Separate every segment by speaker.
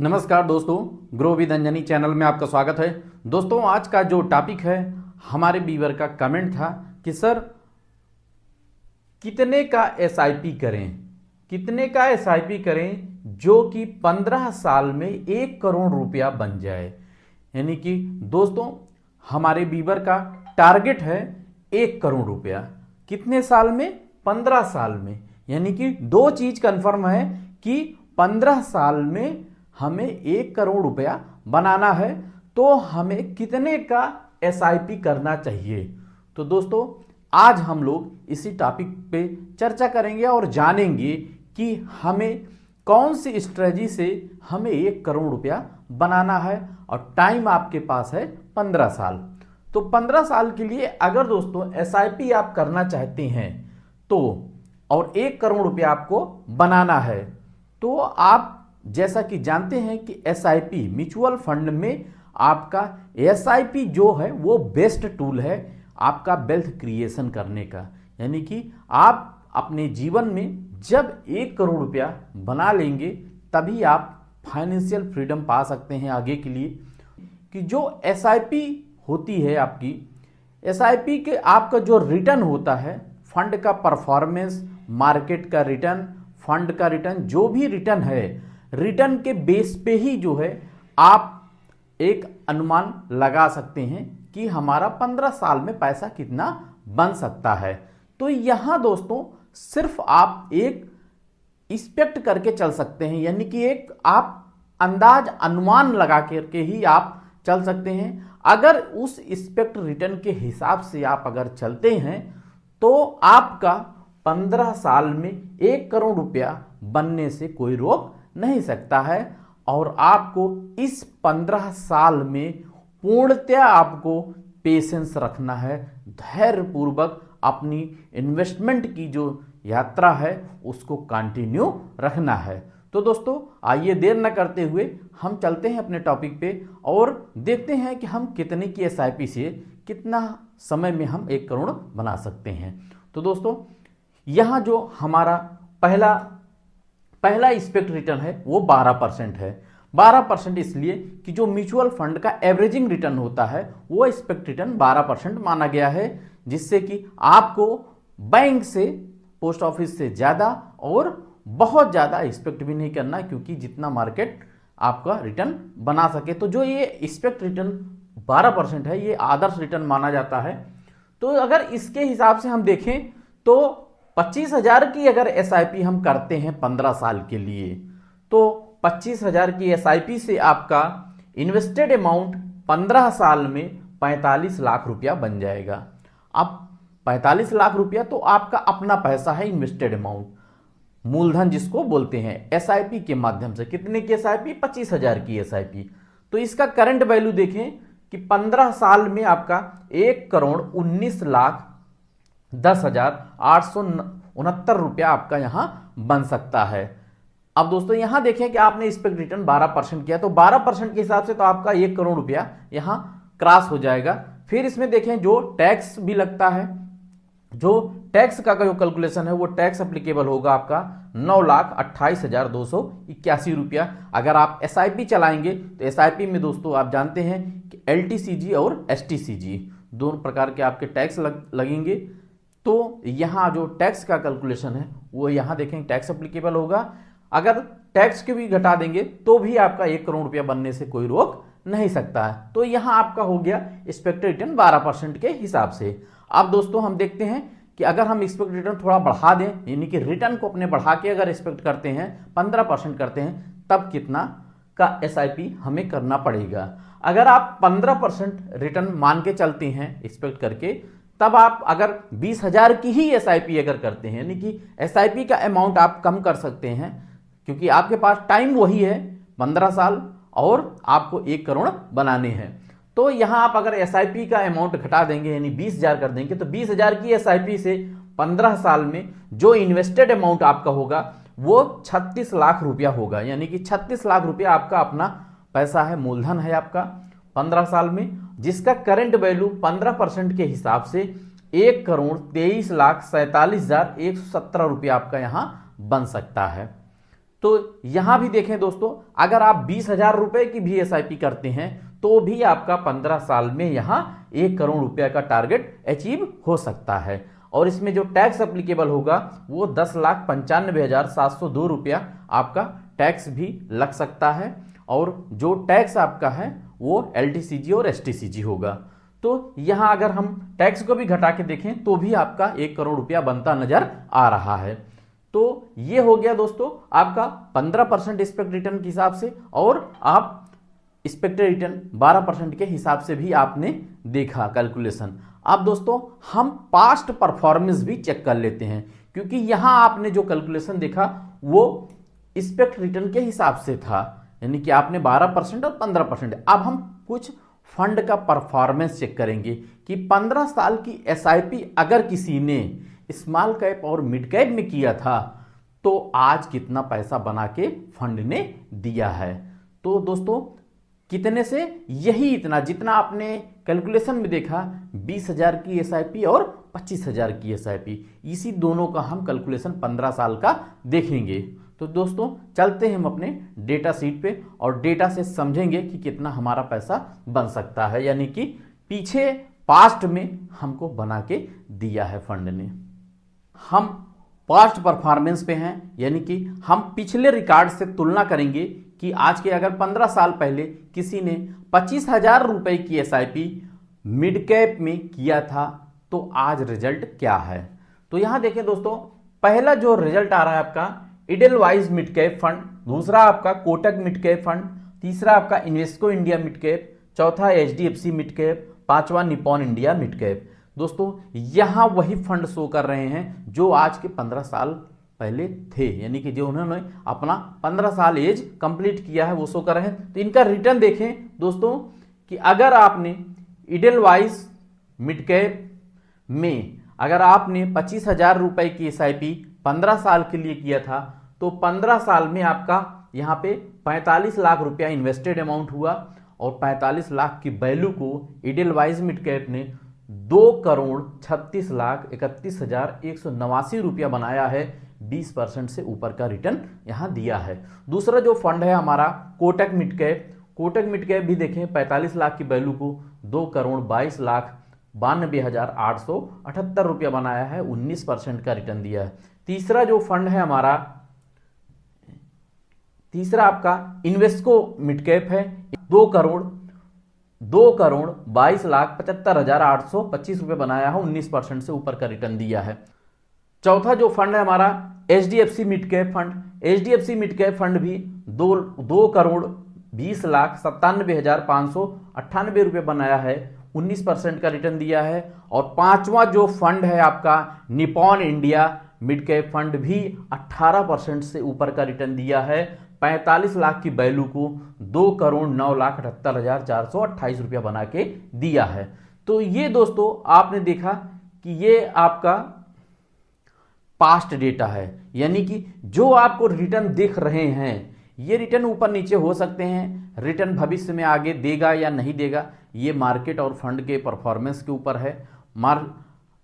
Speaker 1: नमस्कार दोस्तों, grow with Anjani channel में आपका स्वागत है। दोस्तों, आज का जो टॉपिक है, हमारे व्यूअर का कमेंट था कि सर कितने का एसआईपी करें, कितने का एसआईपी करें जो कि 15 साल में 1 करोड़ रुपया बन जाए। यानी कि दोस्तों, हमारे व्यूअर का टारगेट है 1 करोड़ रुपया। कितने साल में? 15 साल में। यानी कि दो चीज कंफर्म है कि 15 साल में हमें 1 करोड़ रुपया बनाना है, तो हमें कितने का एसआईपी करना चाहिए। तो दोस्तों, आज हम लोग इसी टॉपिक पे चर्चा करेंगे और जानेंगे कि हमें कौन सी स्ट्रेटजी से हमें 1 करोड़ रुपया बनाना है। और टाइम आपके पास है 15 साल। तो 15 साल के लिए अगर दोस्तों एसआईपी आप करना चाहते हैं तो, और 1 करोड़ रुपया आपको बनाना है, तो आप जैसा कि जानते हैं कि एसआईपी म्यूचुअल फंड में आपका एसआईपी जो है वो बेस्ट टूल है आपका वेल्थ क्रिएशन करने का। यानी कि आप अपने जीवन में जब 1 करोड़ रुपया बना लेंगे तभी आप फाइनेंशियल फ्रीडम पा सकते हैं आगे के लिए। कि जो एसआईपी होती है आपकी, एसआईपी के आपका जो रिटर्न होता है, फंड का परफॉर्मेंस, मार्केट का रिटर्न, फंड का रिटर्न, जो भी रिटर्न है, रिटर्न के बेस पे ही जो है आप एक अनुमान लगा सकते हैं कि हमारा 15 साल में पैसा कितना बन सकता है। तो यहां दोस्तों सिर्फ आप एक एक्सपेक्ट करके चल सकते हैं, यानी कि एक आप अंदाज अनुमान लगा करके ही आप चल सकते हैं। अगर उस एक्सपेक्ट रिटर्न के हिसाब से आप अगर चलते हैं तो आपका 15 साल में 1 करोड़ रुपया बनने से कोई रोक नहीं सकता है। और आपको इस 15 साल में पूर्णतया आपको पेशेंस रखना है, धैर्यपूर्वक अपनी इन्वेस्टमेंट की जो यात्रा है उसको कंटिन्यू रखना है। तो दोस्तों, आइए देर न करते हुए हम चलते हैं अपने टॉपिक पे और देखते हैं कि हम कितने की एसआईपी से कितना समय में हम 1 करोड़ बना सकते हैं। तो दोस्तों, यहां जो हमारा पहला एक्सपेक्ट रिटर्न है वो 12% है। 12% इसलिए कि जो म्यूचुअल फंड का एवरेजिंग रिटर्न होता है वो एक्सपेक्ट रिटर्न 12% माना गया है, जिससे कि आपको बैंक से, पोस्ट ऑफिस से ज्यादा और बहुत ज्यादा एक्सपेक्ट भी नहीं करना, क्योंकि जितना मार्केट आपका रिटर्न बना सके। तो जो ये एक्सपेक्ट रिटर्न 12% है, ये आदर्श रिटर्न माना जाता है। तो अगर इसके हिसाब से हम देखें तो 25,000 की अगर एसआईपी हम करते हैं 15 साल के लिए, तो 25,000 की एसआईपी से आपका इन्वेस्टेड अमाउंट 15 साल में 45 लाख रुपया बन जाएगा। अब 45 लाख रुपया तो आपका अपना पैसा है, इन्वेस्टेड अमाउंट, मूलधन जिसको बोलते हैं। एसआईपी के माध्यम से कितने की एसआईपी? 25,000 की एसआईपी। तो इसका करंट वैल्यू देखें कि 15 साल में आपका 1 करोड़ 19 लाख 10,869 रुपया आपका यहां बन सकता है। अब दोस्तों यहां देखें कि आपने एक्सपेक्ट रिटर्न 12% किया, तो 12% के हिसाब से तो आपका 1 करोड़ रुपया यहां क्रॉस हो जाएगा। फिर इसमें देखें जो टैक्स भी लगता है, जो टैक्स का जो कैलकुलेशन है वो टैक्स एप्लीकेबल होगा आपका 9,28,281 रुपया। अगर आप एसआईपी चलाएंगे तो एसआईपी में दोस्तों आप जानते हैं कि एलटीसीजी और एसटीसीजी दोनों प्रकार के आपके टैक्स लगेंगे। तो यहां जो टैक्स का कैलकुलेशन है वो यहां देखें टैक्स एप्लीकेबल होगा। अगर टैक्स के भी घटा देंगे तो भी आपका 1 करोड़ रुपया बनने से कोई रोक नहीं सकता है। तो यहां आपका हो गया एक्सपेक्टेड रिटर्न 12% के हिसाब से। अब दोस्तों हम देखते हैं कि अगर हम एक्सपेक्टेड रिटर्न थोड़ा बढ़ा दें, यानी कि रिटर्न को अपने बढ़ा के अगर एक्सपेक्ट करते हैं 15% करते हैं, तब कितना का एसआईपी हमें करना पड़ेगा। अगर आप 15% रिटर्न मान के चलते हैं एक्सपेक्ट करके, तब आप अगर 20,000 की ही एसआईपी अगर करते हैं, यानी कि एसआईपी का अमाउंट आप कम कर सकते हैं, क्योंकि आपके पास टाइम वही है 15 साल और आपको 1 करोड़ बनाने हैं। तो यहां आप अगर एसआईपी का अमाउंट घटा देंगे, यानी 20,000 कर देंगे, तो 20,000 की एसआईपी से 15 साल में जो इन्वेस्टेड अमाउंट आपका होगा वो 36 लाख रुपया होगा। यानी कि 36 लाख रुपया आपका अपना पैसा है, मूलधन है आपका 15 साल में, जिसका करंट वैल्यू 15% के हिसाब से 1 करोड़ 23,47,117 रुपया आपका यहां बन सकता है। तो यहां भी देखें दोस्तों, अगर आप 20,000 रुपए की भी एसआईपी करते हैं तो भी आपका 15 साल में यहां 1 करोड़ रुपया का टारगेट अचीव हो सकता है। और इसमें जो टैक्स एप्लीकेबल होगा वो 10,95,702 रुपया आपका टैक्स भी लग सकता है, और जो टैक्स आपका है वो एलटीसीजी और एसटीसीजी होगा। तो यहां अगर हम टैक्स को भी घटा के देखें तो भी आपका 1 करोड़ रुपया बनता नजर आ रहा है। तो ये हो गया दोस्तों आपका 15% एक्सपेक्ट रिटर्न के हिसाब से, और आप एक्सपेक्टेड रिटर्न 12% के हिसाब से भी आपने देखा कैलकुलेशन। अब दोस्तों हम पास्ट परफॉर्मेंस भी चेक कर लेते हैं, क्योंकि यहां आपने जो कैलकुलेशन देखा वो एक्सपेक्ट रिटर्न के हिसाब से था, यानी कि आपने 12% और 15%। अब हम कुछ फंड का परफॉर्मेंस चेक करेंगे कि 15 साल की एसआईपी अगर किसी ने स्मॉल कैप और मिड कैप में किया था तो आज कितना पैसा बना के फंड ने दिया है। तो दोस्तों कितने से, यही इतना जितना आपने कैलकुलेशन में देखा, 20,000 की एसआईपी और 25,000 की एसआईपी, इसी दोनों का हम कैलकुलेशन 15 साल का देखेंगे। तो दोस्तों चलते हैं हम अपने डेटा शीट पे और डेटा से समझेंगे कि कितना हमारा पैसा बन सकता है, यानी कि पीछे पास्ट में हमको बना के दिया है फंड ने। हम पास्ट परफॉर्मेंस पे हैं, यानी कि हम पिछले रिकॉर्ड से तुलना करेंगे कि आज के अगर 15 साल पहले किसी ने 25,000 रुपए की एसआईपी मिड कैप में किया था तो आज रिजल्ट क्या है। तो यहां देखें दोस्तों, पहला जो रिजल्ट आ रहा है आपका इडेलवाइज मिड कैप फंड, दूसरा आपका कोटक मिड कैप फंड, तीसरा आपका इन्वेस्को इंडिया मिड कैप, चौथा एचडीएफसी मिड कैप, पांचवा निपॉन इंडिया मिड कैप। दोस्तों यहां वही फंड शो कर रहे हैं जो आज के 15 साल पहले थे, यानी कि जो उन्होंने अपना 15 साल एज कंप्लीट किया है वो शो कर रहे हैं। तो इनका रिटर्न देखें दोस्तों कि अगर आपने इडेलवाइज मिड कैप में अगर आपने 25,000 रुपए की एसआईपी 15 साल के लिए किया था तो 15 साल में आपका यहाँ पे 45 लाख रुपया इन्वेस्टेड अमाउंट हुआ, और 45 लाख की वैल्यू को इडेलवाइज मिड कैप ने 2,36,31,189 रुपया बनाया है, 20% से ऊपर का रिटर्न यहां दिया है। दूसरा जो फंड है हमारा Kotak mid cap, Kotak mid cap भी देखें 45 लाख की वैल्यू को 2,22,92,878 रुपया बनाया है, 19% का रिटर्न दिया है। तीसरा जो फंड है हमारा, तीसरा आपका इन्वेस्को मिड कैप है, 2,22,75,825 रुपये बनाया है, 19% से ऊपर का रिटर्न दिया है। चौथा जो फंड है हमारा HDFC mid cap fund, HDFC mid cap fund भी 2,20,97,598 रुपये बनाया है, 19% का रिटर्न दिया है। और पांचवा जो फंड है आपका Nippon India mid cap fund भी 18% से ऊपर का रिटर्न दिया है, 45 लाख की वैल्यू को 2,09,78,428 रुपया बना के दिया है। तो ये दोस्तों आपने देखा कि ये आपका पास्ट डेटा है, यानी कि जो आपको रिटर्न दिख रहे हैं ये रिटर्न ऊपर नीचे हो सकते हैं, रिटर्न भविष्य में आगे देगा या नहीं देगा ये मार्केट और फंड के परफॉर्मेंस के ऊपर है।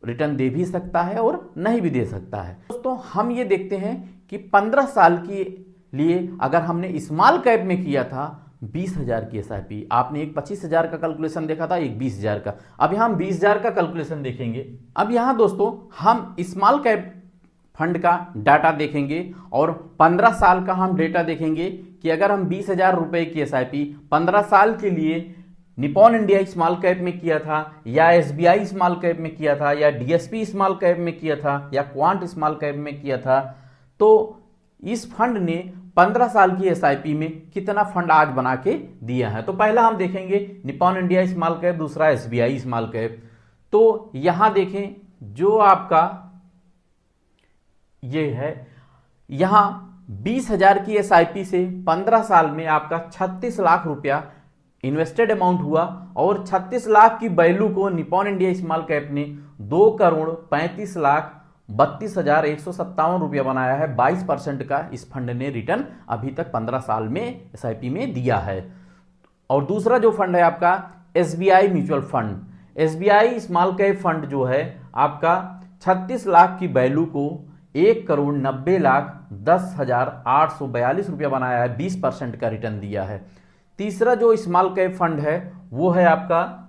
Speaker 1: रिटर्न दे भी सकता है और नहीं भी दे सकता है। दोस्तों हम ये देखते हैं कि 15 साल के लिए अगर हमने स्मॉल कैप में किया था 20,000 की एसआईपी, आपने एक 25,000 का कैलकुलेशन देखा था, एक 20,000 का, अब यहां हम 20,000 का कैलकुलेशन देखेंगे। अब यहां दोस्तों हम स्मॉल कैप फंड का डाटा देखेंगे और 15 साल का हम डेटा देखेंगे कि अगर हम 20,000 रुपए की एसआईपी 15 साल के लिए निपॉन इंडिया स्मॉल कैप में किया था, या एसबीआई स्मॉल कैप में किया था, या डीएसपी स्मॉल कैप में किया था, या क्वांट स्मॉल कैप में किया था, तो इस फंड ने 15 साल की एसआईपी में कितना फंड आज बना के दिया है। तो पहला हम देखेंगे निपॉन इंडिया स्मॉल कैप, दूसरा एसबीआई स्मॉल कैप। तो यहां देखें जो आपका ये है, यहां 20,000 की एसआईपी से 15 साल में आपका 36 लाख रुपया इन्वेस्टेड अमाउंट हुआ, और 36 लाख की वैल्यू को निपॉन इंडिया स्मॉल कैप ने 2,35,32,157 रुपया बनाया है, 22% का इस फंड ने रिटर्न अभी तक 15 साल में एसआईपी में दिया है। और दूसरा जो फंड है आपका SBI mutual fund, SBI small cap fund जो है आपका 36 लाख की वैल्यू को 1,90,00,000 10,842 रुपया बनाया है, 20% का रिटर्न दिया है। तीसरा जो स्मॉल कैप फंड है वो है आपका,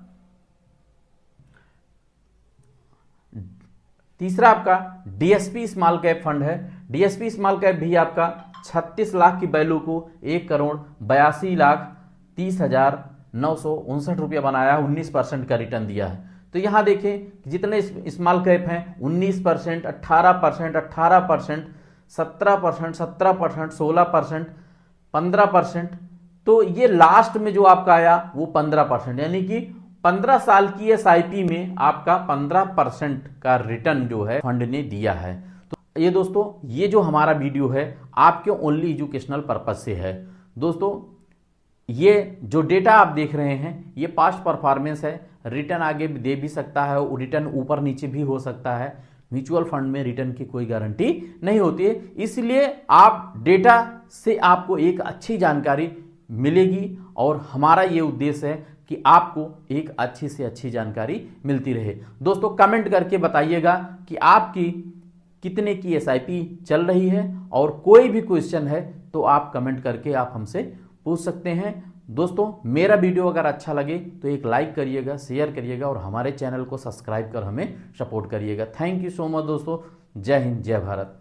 Speaker 1: तीसरा आपका डीएसपी स्मॉल कैप फंड है। डीएसपी स्मॉल कैप भी आपका 36 लाख की वैल्यू को 1,82,30,959 रुपया बनाया, 19% का रिटर्न दिया है। तो यहां देखें जितने स्मॉल कैप हैं 19%, 18%, 18%, 17%, 17%, 16%, 15%, तो ये लास्ट में जो आपका आया वो 15%, यानी कि 15 साल की एसआईपी में आपका 15% का रिटर्न जो है फंड ने दिया है। तो ये दोस्तों, ये जो हमारा वीडियो है आपके ओनली एजुकेशनल पर्पज से है। दोस्तों, ये जो डेटा आप देख रहे हैं ये पास्ट परफॉर्मेंस है, रिटर्न आगे दे भी सकता है, रिटर्न ऊपर नीचे भी हो सकता है। म्यूचुअल फंड में रिटर्न की कोई गारंटी नहीं होती है, इसलिए आप डेटा से आपको एक अच्छी जानकारी मिलेगी और हमारा ये उद्देश्य है कि आपको एक अच्छी से अच्छी जानकारी मिलती रहे। दोस्तों, कमेंट करके बताइएगा कि आपकी कितने की एसआईपी चल रही है, और कोई भी क्वेश्चन है तो आप कमेंट करके आप हमसे पूछ सकते हैं। दोस्तों, मेरा वीडियो अगर अच्छा लगे तो एक लाइक करिएगा, शेयर करिएगा और हमारे चैनल को सब्सक्राइब कर हमें सपोर्ट करिएगा। थैंक यू सो मच दोस्तों। जय हिंद, जय भारत।